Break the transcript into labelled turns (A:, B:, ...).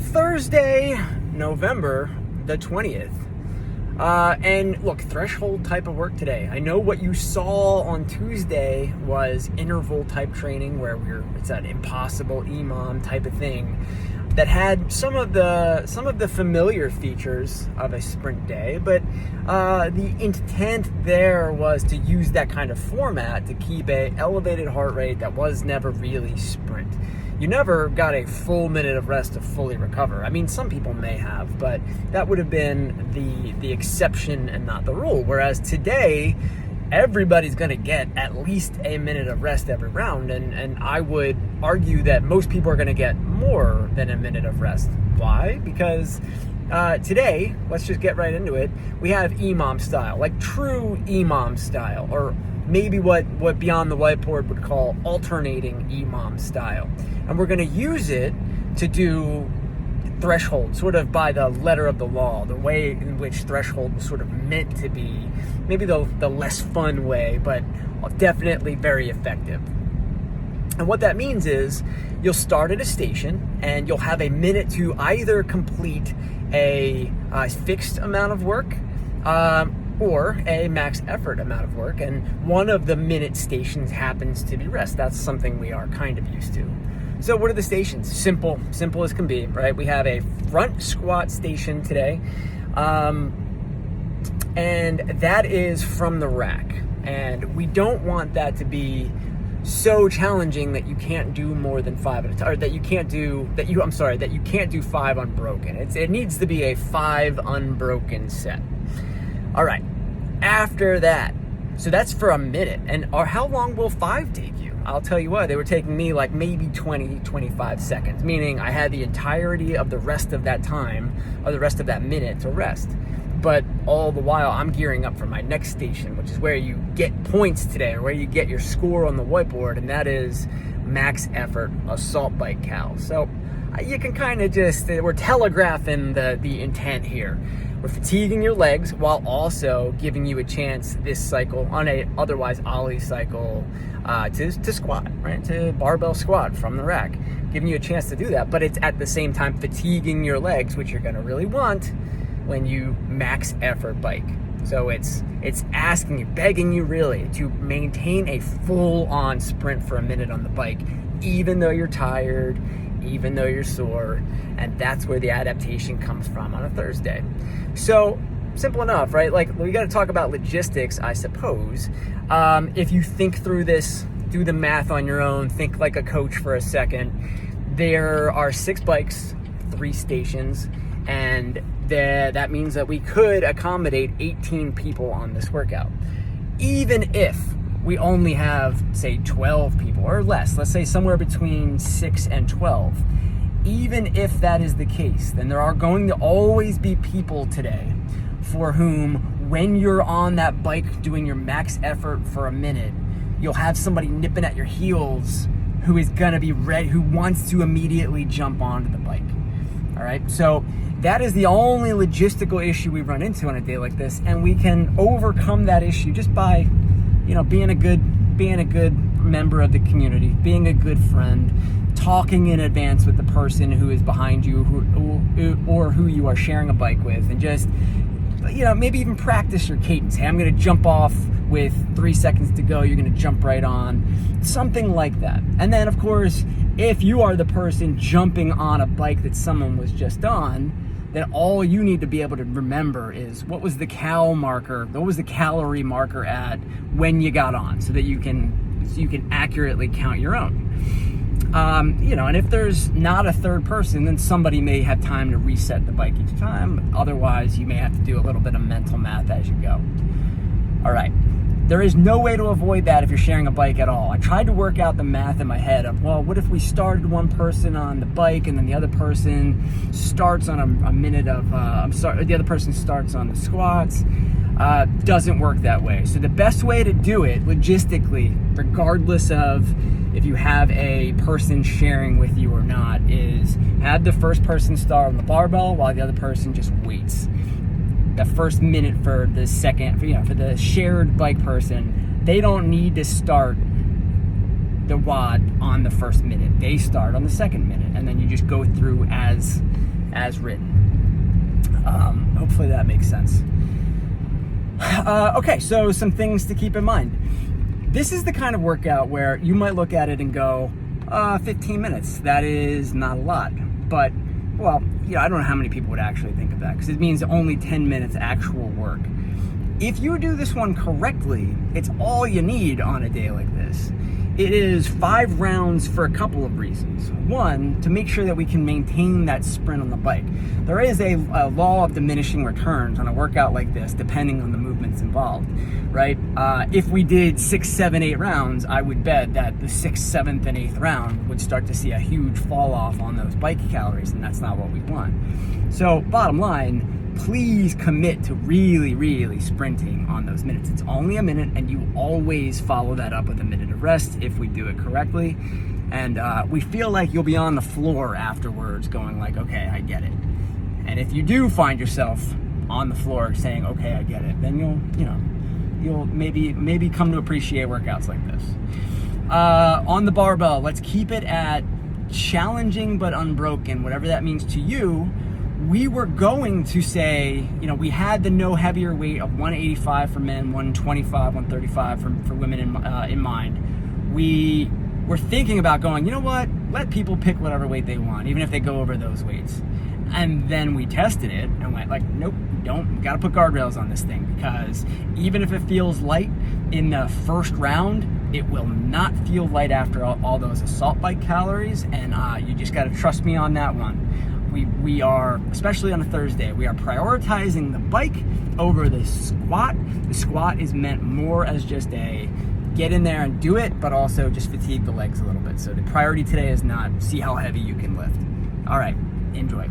A: Thursday, November the 20th. And look, threshold type of work today. I know what you saw on Tuesday was interval type training where it's an impossible EMOM type of thing that had some of the familiar features of a sprint day, but the intent there was to use that kind of format to keep a elevated heart rate that was never really sprint. You never got a full minute of rest to fully recover. I mean, some people may have, but that would have been the exception and not the rule. Whereas today, everybody's going to get at least a minute of rest every round, and I would argue that most people are going to get more than a minute of rest. Why? Because today, let's just get right into it, we have EMOM style, like true EMOM style, or maybe what Beyond the Whiteboard would call alternating EMOM style. And we're going to use it to do threshold, sort of by the letter of the law, the way in which threshold was sort of meant to be, maybe the less fun way, but definitely very effective. And what that means is you'll start at a station and you'll have a minute to either complete a fixed amount of work or a max effort amount of work. And one of the minute stations happens to be rest. That's something we are kind of used to. So what are the stations? Simple as can be, right? We have a front squat station today, and that is from the rack. And we don't want that to be so challenging that you can't do more than 5 at a time, or that you can't do 5 unbroken. It needs to be a 5 unbroken set. All right. After that, so that's for a minute. And how long will 5 take you? I'll tell you what, they were taking me like maybe 20, 25 seconds, meaning I had the entirety of the rest of that time, or the rest of that minute to rest. But all the while, I'm gearing up for my next station, which is where you get points today, or where you get your score on the whiteboard, and that is max effort assault bike cal. So you can kind of we're telegraphing the intent here. We're fatiguing your legs while also giving you a chance this cycle on a otherwise ollie cycle to squat, right? To barbell squat from the rack, giving you a chance to do that. But it's at the same time fatiguing your legs, which you're going to really want when you max effort bike. So it's asking you, begging you really to maintain a full on sprint for a minute on the bike, even though you're tired, even though you're sore, and that's where the adaptation comes from on a Thursday. So simple enough, right? Like, we got to talk about logistics, I suppose. If you think through this, do the math on your own, think like a coach for a second. There are 6 bikes, 3 stations, and that means that we could accommodate 18 people on this workout. Even if we only have, say, 12 people or less, let's say somewhere between 6 and 12. Even if that is the case, then there are going to always be people today for whom, when you're on that bike doing your max effort for a minute, you'll have somebody nipping at your heels who is going to be ready, who wants to immediately jump onto the bike. All right, so that is the only logistical issue we run into on a day like this, and we can overcome that issue just by being a good member of the community, being a good friend, talking in advance with the person who is behind you, or who you are sharing a bike with, and just, maybe even practice your cadence. Hey, I'm going to jump off with 3 seconds to go. You're going to jump right on, something like that. And then, of course, if you are the person jumping on a bike that someone was just on, then all you need to be able to remember is what was the calorie marker at when you got on, so that you can accurately count your own. And if there's not a third person, then somebody may have time to reset the bike each time. Otherwise, you may have to do a little bit of mental math as you go. All right. There is no way to avoid that if you're sharing a bike at all. I tried to work out the math in my head of, well, what if we started one person on the bike and then the other person starts on a minute of, the other person starts on the squats. Doesn't work that way. So the best way to do it logistically, regardless of if you have a person sharing with you or not, is have the first person start on the barbell while the other person just waits. The first minute for the second, for the shared bike person, they don't need to start the WOD on the first minute. They start on the second minute, and then you just go through as as written. Hopefully that makes sense. Okay, so some things to keep in mind. This is the kind of workout where you might look at it and go, 15 minutes, that is not a lot. But, well, I don't know how many people would actually think of that, because it means only 10 minutes actual work. If you do this one correctly, it's all you need on a day like this. It is 5 rounds for a couple of reasons. One, to make sure that we can maintain that sprint on the bike. There is a law of diminishing returns on a workout like this, depending on the movements involved, right? If we did 6, 7, 8 rounds, I would bet that the 6th, 7th, and 8th round would start to see a huge fall off on those bike calories, and that's not what we want. So, bottom line, please commit to really, really sprinting on those minutes. It's only a minute, and you always follow that up with a minute of rest if we do it correctly. And we feel like you'll be on the floor afterwards going like, okay, I get it. And if you do find yourself on the floor saying, okay, I get it, then you'll maybe come to appreciate workouts like this. On the barbell, let's keep it at challenging but unbroken, whatever that means to you. We were going to say, we had the no heavier weight of 185 for men, 125, 135 for women in mind. We were thinking about going, you know what? Let people pick whatever weight they want, even if they go over those weights. And then we tested it and went like, nope, we don't. We got to put guardrails on this thing, because even if it feels light in the first round, it will not feel light after all those assault bike calories. And you just got to trust me on that one. We are, especially on a Thursday, we are prioritizing the bike over the squat. The squat is meant more as just a get in there and do it, but also just fatigue the legs a little bit. So the priority today is not see how heavy you can lift. All right, enjoy.